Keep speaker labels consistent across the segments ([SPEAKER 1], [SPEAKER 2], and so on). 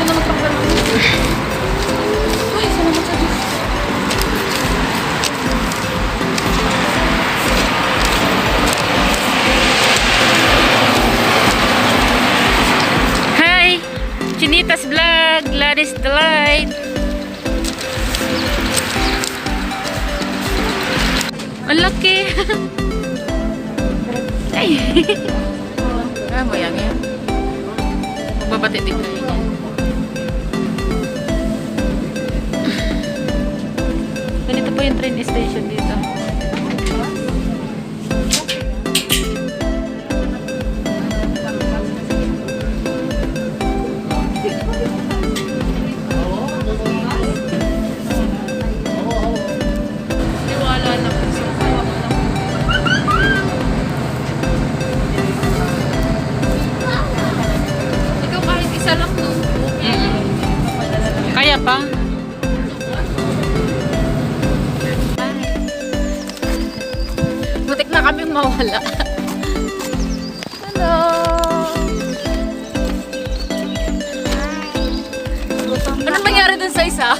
[SPEAKER 1] na magpapalo. Ay, salamat sa Diyos. Hi! Chinita's Vlog! Gladys Delight! Ang laki! Ay! Mo yan yan. Magbabati din kayo yan. Ganito po yung train station dito. Kaya pa? Butik na kaming mawala. Hello! Ano nangyari dun sa isa?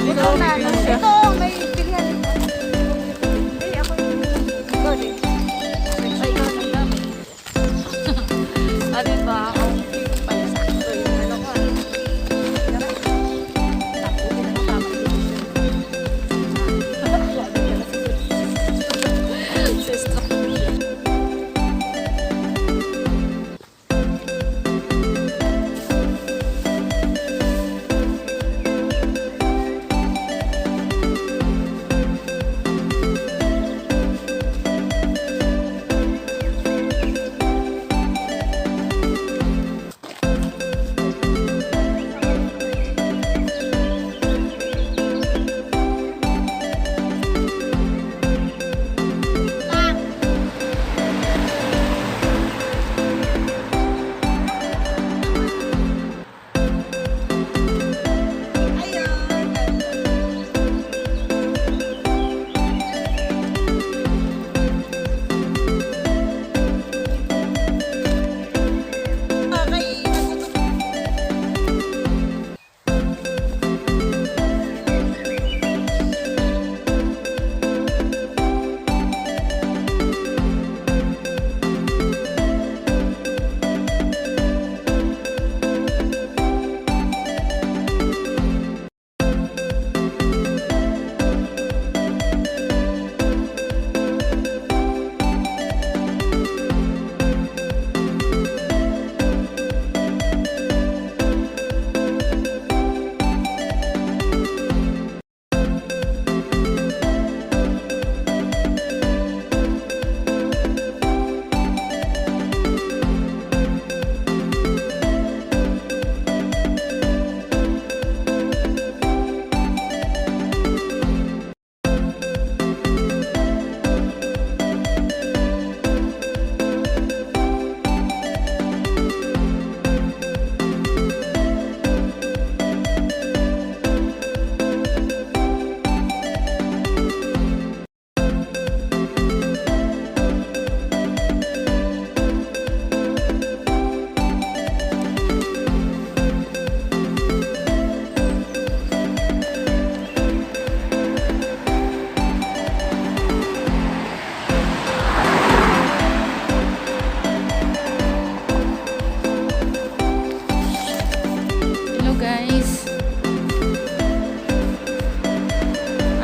[SPEAKER 2] Ito may pilihan dito. Hindi, ako yung ay, ikaw nang dami. Sabi ba, ako pala sakto yung ano ko.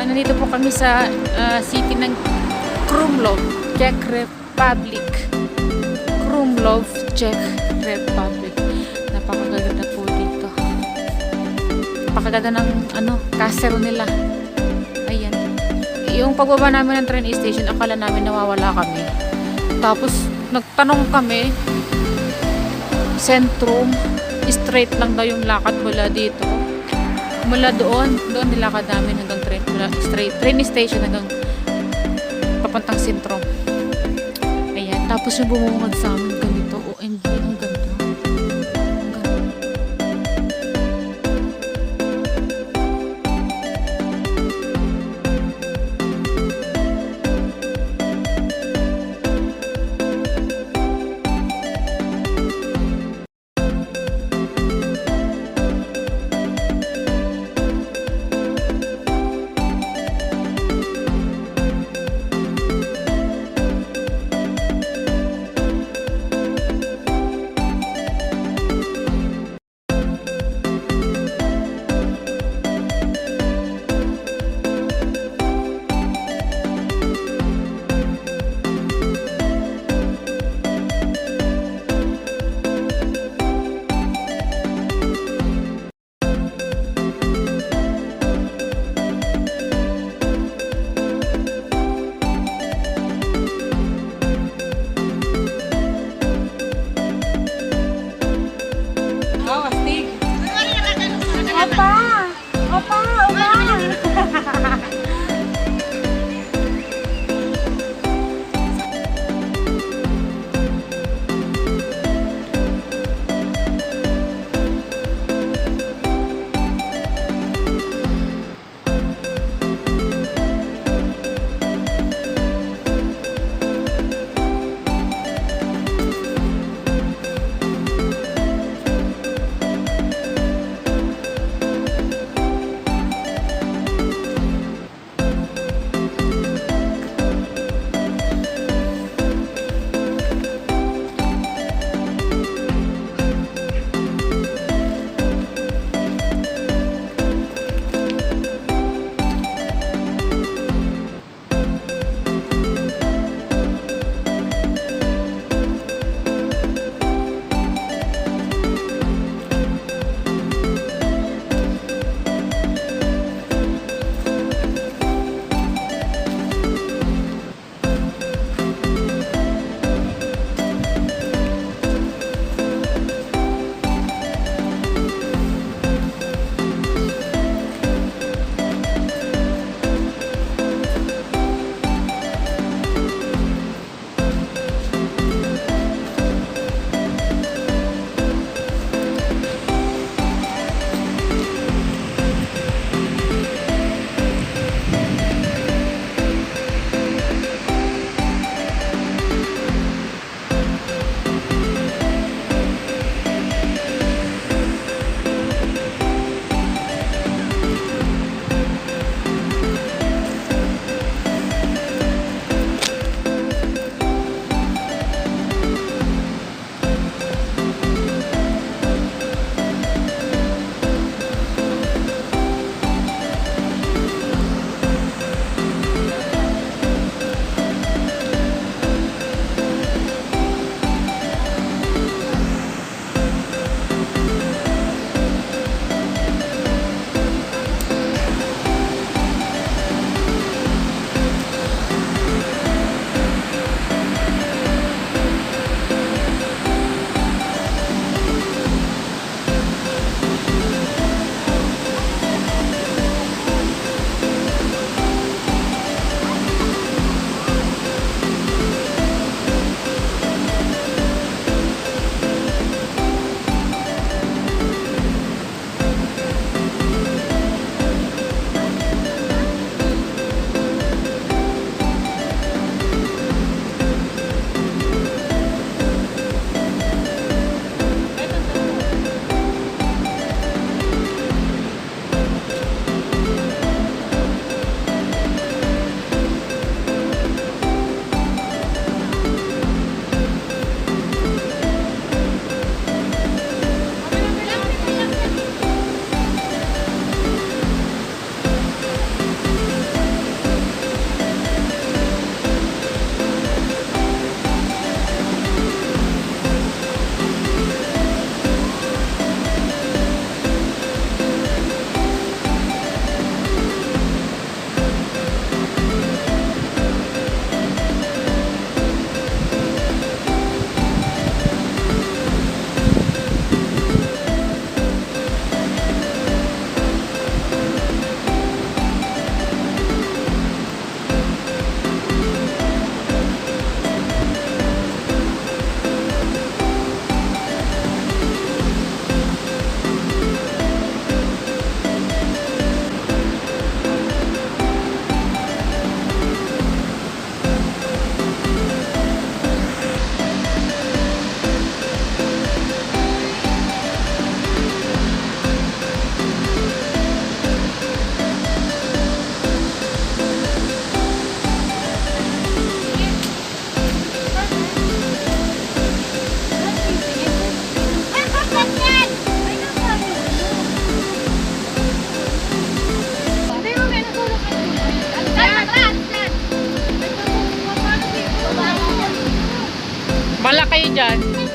[SPEAKER 1] Nandito po kami sa city ng Krumlov, Czech Republic. Krumlov, Czech Republic. Napakaganda po dito. Napakaganda ng castle nila. Ayan. Yung pagbaba namin ng train station, akala namin nawawala kami. Tapos nagtanong kami, sentrum, straight lang daw yung lakad mula dito. Mula doon nilakad namin hanggang train station hanggang papuntang sentro. Ayan, tapos yung bumungad sa amin ganito, OMG, ang ganda.
[SPEAKER 2] Opa! Opa! Opa!
[SPEAKER 1] Bala kayo dyan.